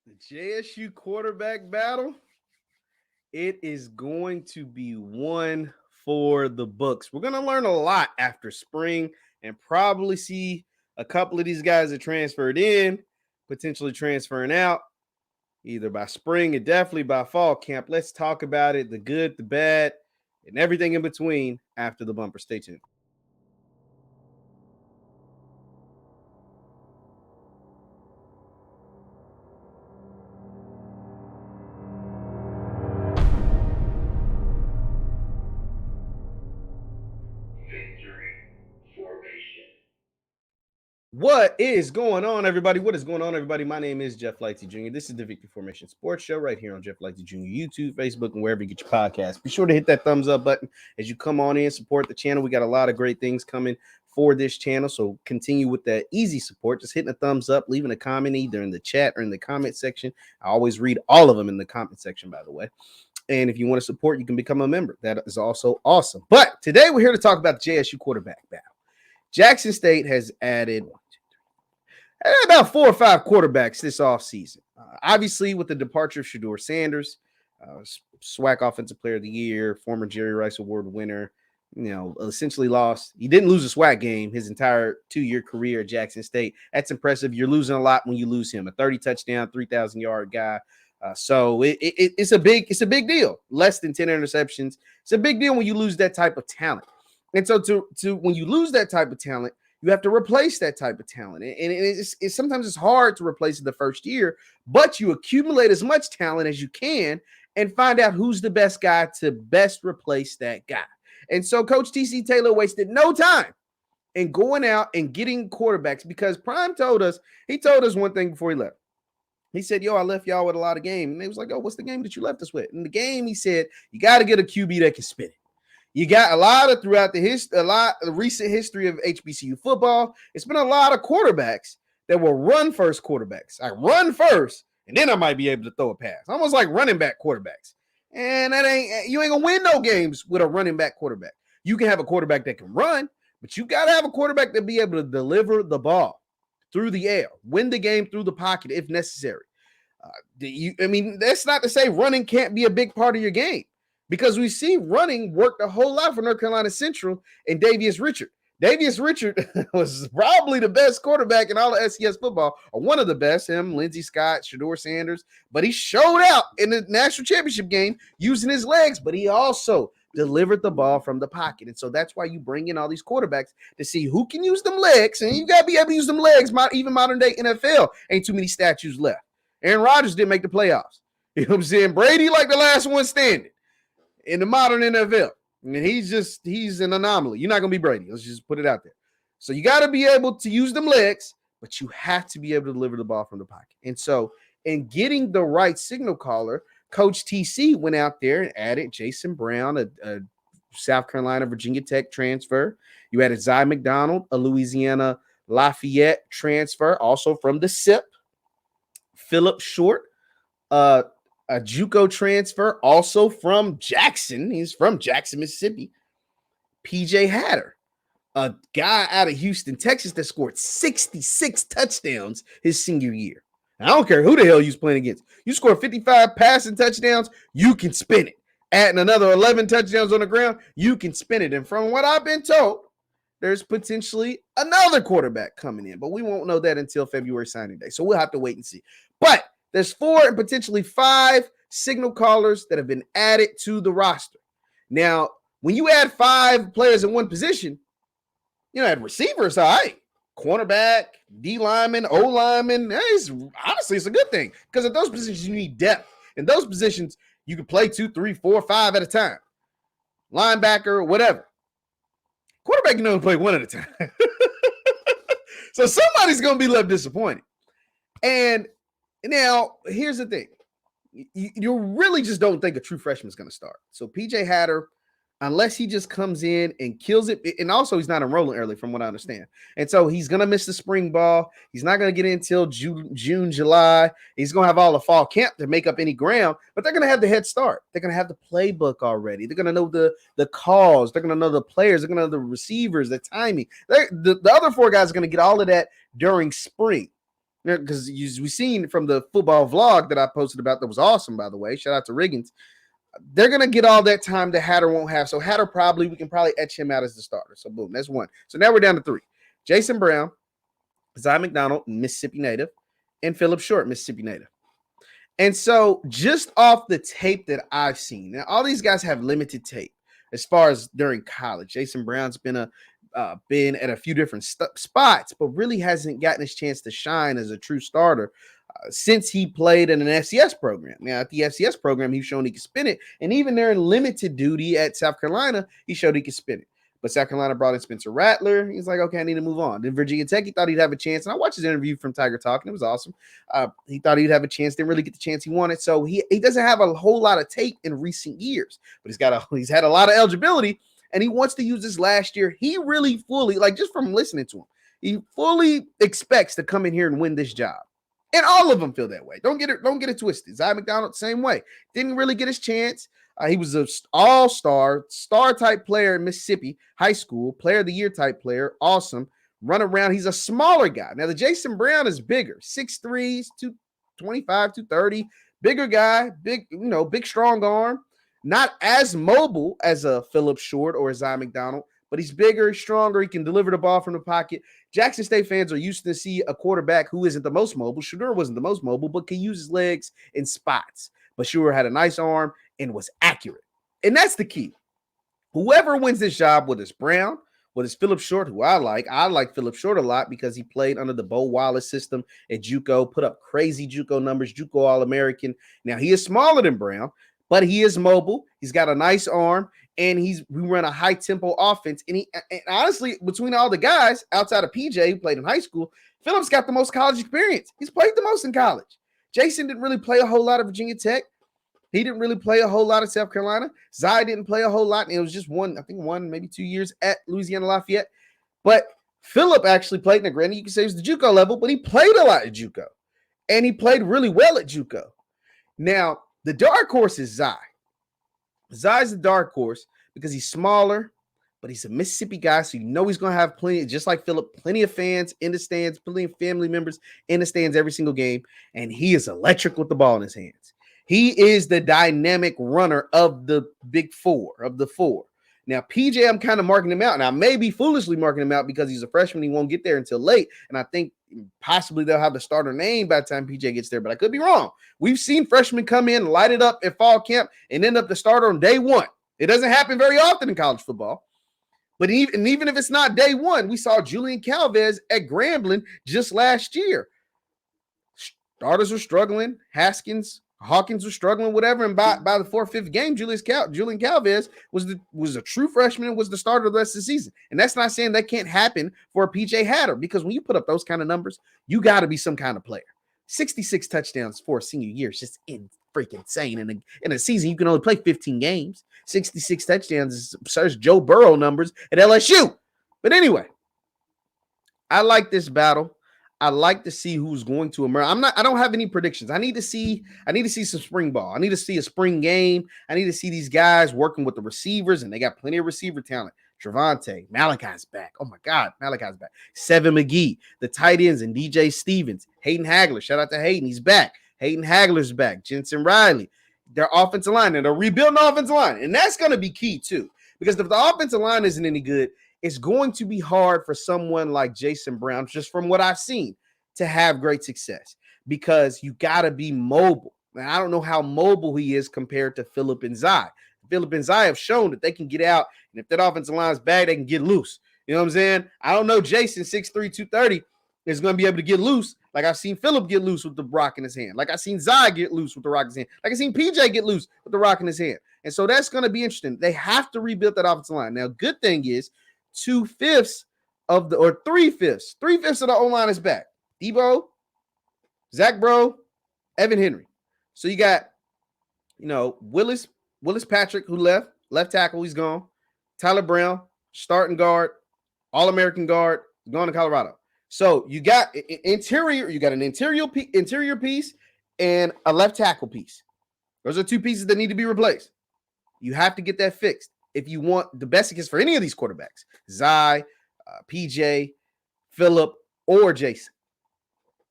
The JSU quarterback battle, it is going to be one for the books. We're going to learn a lot after spring and probably see a couple of these guys that transferred in, potentially transferring out, either by spring and definitely by fall camp. Let's talk about it, the good, the bad, and everything in between after the bumper. Stay tuned. What is going on, everybody? What is going on, everybody? My name is JeffLightsyJr. This is the Victory Formation Sports Show right here on JeffLightsYJr. YouTube, Facebook, and wherever you get your podcasts. Be sure to hit that thumbs up button as you come on in, support the channel. We got a lot of great things coming for this channel, so continue with that easy support. Just hitting a thumbs up, leaving a comment either in the chat or in the comment section. I always read all of them in the comment section, by the way. And if you want to support, you can become a member. That is also awesome. But today we're here to talk about the JSU quarterback battle. Jackson State has added about 4 or 5 quarterbacks this offseason. Obviously, with the departure of Shedeur Sanders, SWAC Offensive Player of the Year, former Jerry Rice Award winner, essentially lost. He didn't lose a SWAC game his entire 2-year career at Jackson State. That's impressive. You're losing a lot when you lose him. A 30 touchdown, 3,000-yard guy. So it's a big deal. Less than 10 interceptions. It's a big deal when you lose that type of talent. And so to when you lose that type of talent, you have to replace that type of talent. And it's sometimes it's hard to replace it the first year, but you accumulate as much talent as you can and find out who's the best guy to best replace that guy. And so Coach T.C. Taylor wasted no time in going out and getting quarterbacks because Prime told us one thing before he left. He said, I left y'all with a lot of game. And they was like, oh, what's the game that you left us with? And the game, he said, you got to get a QB that can spin it. You got a lot of recent history of HBCU football. It's been a lot of quarterbacks that will run first quarterbacks. I run first, and then I might be able to throw a pass. Almost like running back quarterbacks. And you ain't gonna win no games with a running back quarterback. You can have a quarterback that can run, but you got to have a quarterback that be able to deliver the ball through the air, win the game through the pocket if necessary. That's not to say running can't be a big part of your game. Because we see running worked a whole lot for North Carolina Central and Davius Richard. Davius Richard was probably the best quarterback in all of SES football, or one of the best, him, Lindsey Scott, Shedeur Sanders. But he showed out in the national championship game using his legs, but he also delivered the ball from the pocket. And so that's why you bring in all these quarterbacks to see who can use them legs. And you got to be able to use them legs. Even modern day NFL, ain't too many statues left. Aaron Rodgers didn't make the playoffs. You know what I'm saying? Brady like the last one standing in the modern NFL. I mean, he's an anomaly. You're not going to be Brady. Let's just put it out there. So you got to be able to use them legs, but you have to be able to deliver the ball from the pocket. And so in getting the right signal caller, Coach TC went out there and added Jason Brown, a South Carolina, Virginia Tech transfer. You added Zy McDonald, a Louisiana Lafayette transfer, also from the SIP. Philip Short, a JUCO transfer, also from Jackson. He's from Jackson, Mississippi. PJ Hatter, a guy out of Houston, Texas that scored 66 touchdowns his senior year. I don't care who the hell you're playing against. You score 55 passing touchdowns, you can spin it. Adding another 11 touchdowns on the ground, you can spin it. And from what I've been told, there's potentially another quarterback coming in, but we won't know that until February signing day. So we'll have to wait and see. But there's 4 and potentially 5 signal callers that have been added to the roster. Now, when you add 5 players in one position, at receivers, all right. Cornerback, D lineman, O lineman, honestly, it's a good thing because at those positions, you need depth. In those positions, you can play 2, 3, 4, 5 at a time. Linebacker, whatever. Quarterback, you can only play 1 at a time. So somebody's going to be left disappointed. And now, here's the thing. You really just don't think a true freshman is going to start. So PJ Hatter, unless he just comes in and kills it, and also he's not enrolling early from what I understand. And so he's going to miss the spring ball. He's not going to get in until June, July. He's going to have all the fall camp to make up any ground, but they're going to have the head start. They're going to have the playbook already. They're going to know the calls. They're going to know the players. They're going to know the receivers, the timing. The other 4 guys are going to get all of that during spring. because we seen from the football vlog that I posted about that was awesome, by the way. Shout out to Riggins. They're going to get all that time that Hatter won't have. So Hatter we can probably etch him out as the starter. So boom, that's one. So now we're down to three. Jason Brown, Zy McDonald, Mississippi native, and Phillip Short, Mississippi native. And so just off the tape that I've seen, now all these guys have limited tape as far as during college. Jason Brown's been at a few different spots, but really hasn't gotten his chance to shine as a true starter since he played in an FCS program. Now, at the FCS program, he's shown he could spin it. And even there in limited duty at South Carolina, he showed he could spin it. But South Carolina brought in Spencer Rattler. He's like, okay, I need to move on. Then Virginia Tech, he thought he'd have a chance. And I watched his interview from Tiger Talk, and it was awesome. He thought he'd have a chance. Didn't really get the chance he wanted. So he doesn't have a whole lot of tape in recent years. But he's had a lot of eligibility, and he wants to use this last year. He really fully, like just from listening to him, he fully expects to come in here and win this job. And all of them feel that way. Don't get it twisted. Zy McDonald, same way. Didn't really get his chance. He was an all-star, star-type player in Mississippi high school, player of the year type player. Awesome. Run around. He's a smaller guy. Now, the Jason Brown is bigger. 6'3", 225, 230. Bigger guy, big strong arm. Not as mobile as a Phillip Short or a Zy McDonald, but he's bigger, stronger. He can deliver the ball from the pocket. Jackson State fans are used to see a quarterback who isn't the most mobile. Shedeur wasn't the most mobile, but can use his legs in spots. But Shedeur had a nice arm and was accurate. And that's the key. Whoever wins this job, whether it's Brown, whether it's Phillip Short, who I like Phillip Short a lot because he played under the Bo Wallace system at JUCO, put up crazy JUCO numbers, JUCO All-American. Now, he is smaller than Brown, but he is mobile. He's got a nice arm. And we run a high-tempo offense. And honestly, between all the guys outside of PJ who played in high school, Phillip's got the most college experience. He's played the most in college. Jason didn't really play a whole lot of Virginia Tech. He didn't really play a whole lot of South Carolina. Zy didn't play a whole lot. And it was just one, maybe 2 years at Louisiana Lafayette. But Phillip actually played, now granted, you can say it was the JUCO level, but he played a lot at JUCO. And he played really well at JUCO. Now, the dark horse is Zy. Zy's the dark horse because he's smaller, but he's a Mississippi guy, so you know he's going to have plenty, just like Phillip, plenty of fans in the stands, plenty of family members in the stands every single game, and he is electric with the ball in his hands. He is the dynamic runner of the big four, of the four. Now, PJ, I'm kind of marking him out, and I may be foolishly marking him out because he's a freshman. He won't get there until late, and I think possibly they'll have the starter name by the time PJ gets there, but I could be wrong. We've seen freshmen come in, light it up at fall camp, and end up the starter on day one. It doesn't happen very often in college football. But even if it's not day one, we saw Julian Calvez at Grambling just last year. Starters were struggling. Hawkins was struggling, whatever. And by the fourth, fifth game, Julian Calvez was a true freshman and was the starter the rest of the season. And that's not saying that can't happen for a PJ Hatter, because when you put up those kind of numbers, you got to be some kind of player. 66 touchdowns for a senior year is just freaking insane. In a season, you can only play 15 games. 66 touchdowns is Joe Burrow numbers at LSU. But anyway, I like this battle. I like to see who's going to emerge. I don't have any predictions. I need to see some spring ball. I need to see a spring game. I need to see these guys working with the receivers, and they got plenty of receiver talent. Trevante, Malachi's back. Oh my God, Malachi's back. Seven McGee, the tight ends, and DJ Stevens, Hayden Hagler. Shout out to Hayden, he's back. Hayden Hagler's back. Jensen Riley, their offensive line, and they're rebuilding the offensive line, and that's going to be key too, because if the offensive line isn't any good, it's going to be hard for someone like Jason Brown, just from what I've seen, to have great success, because you got to be mobile. And I don't know how mobile he is compared to Phillip and Zy. Phillip and Zy have shown that they can get out, and if that offensive line is bad, they can get loose. You know what I'm saying? I don't know Jason, 6'3", 230, is going to be able to get loose like I've seen Phillip get loose with the rock in his hand, like I've seen Zy get loose with the rock in his hand, like I've seen PJ get loose with the rock in his hand. And so that's going to be interesting. They have to rebuild that offensive line. Now, good thing is 3/5 of the O-line is back. Debo, Zach Bro, Evan Henry. So you got, Willis Patrick, who left tackle, he's gone. Tyler Brown, starting guard, All-American guard, going to Colorado. So you got an interior piece and a left tackle piece. Those are two pieces that need to be replaced. You have to get that fixed if you want the best case for any of these quarterbacks, Zy, PJ, Phillip, or Jason.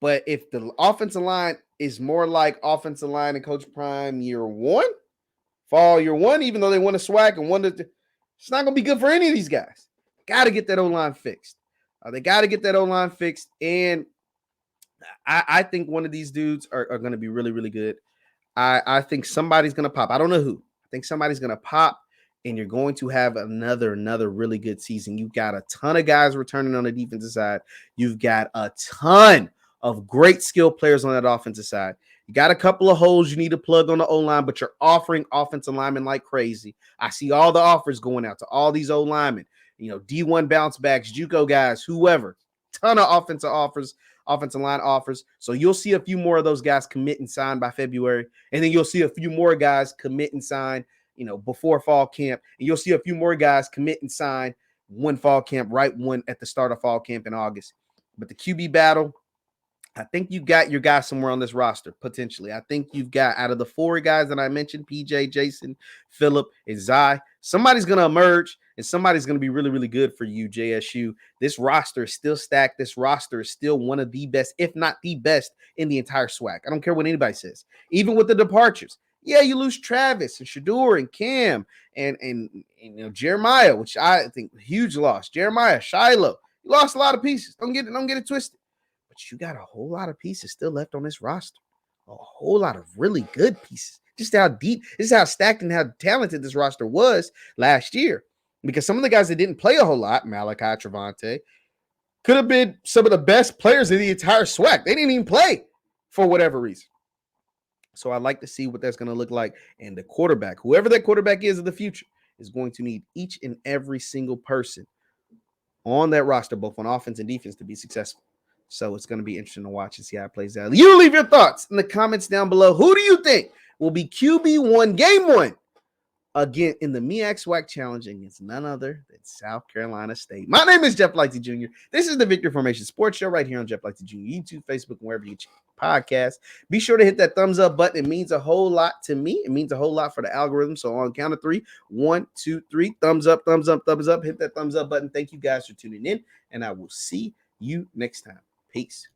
But if the offensive line is more like offensive line in Coach Prime year one, fall year one, even though they won a SWAC and won it's not going to be good for any of these guys. Got to get that O-line fixed. They got to get that O-line fixed. And I think one of these dudes are going to be really, really good. I think somebody's going to pop. I don't know who. I think somebody's going to pop, and you're going to have another really good season. You've got a ton of guys returning on the defensive side. You've got a ton of great skill players on that offensive side. You got a couple of holes you need to plug on the O-line, but you're offering offensive linemen like crazy. I see all the offers going out to all these O-linemen, D1 bounce backs, JUCO guys, whoever. Ton of offensive line offers. So you'll see a few more of those guys commit and sign by February. And then you'll see a few more guys commit and sign, before fall camp. And you'll see a few more guys commit and sign one fall camp, right one at the start of fall camp in August. But the QB battle, I think you got your guy somewhere on this roster, potentially. I think you've got, out of the four guys that I mentioned, PJ, Jason, Phillip, and Zai, somebody's going to emerge, and somebody's going to be really, really good for you, JSU. This roster is still stacked. This roster is still one of the best, if not the best, in the entire SWAC. I don't care what anybody says. Even with the departures. Yeah, you lose Travis and Shedeur and Cam and Jeremiah, which I think huge loss. Jeremiah, Shiloh. You lost a lot of pieces. Don't get it twisted. But you got a whole lot of pieces still left on this roster. A whole lot of really good pieces. Just how deep, this is how stacked and how talented this roster was last year. Because some of the guys that didn't play a whole lot, Malachi, Trevante, could have been some of the best players in the entire SWAC. They didn't even play for whatever reason. So I'd like to see what that's going to look like. And the quarterback, whoever that quarterback is of the future, is going to need each and every single person on that roster, both on offense and defense, to be successful. So it's going to be interesting to watch and see how it plays out. You leave your thoughts in the comments down below. Who do you think will be QB1 game one again in the MEAC SWAC Challenge against none other than South Carolina State? My name is Jeff Lightsy Jr. This is the Victory Formation Sports Show right here on Jeff Lightsy Jr. YouTube, Facebook, and wherever you get your podcast. Be sure to hit that thumbs up button. It means a whole lot to me. It means a whole lot for the algorithm. So on count of three, 1, 2, 3, thumbs up, thumbs up, thumbs up. Hit that thumbs up button. Thank you guys for tuning in, and I will see you next time. Peace.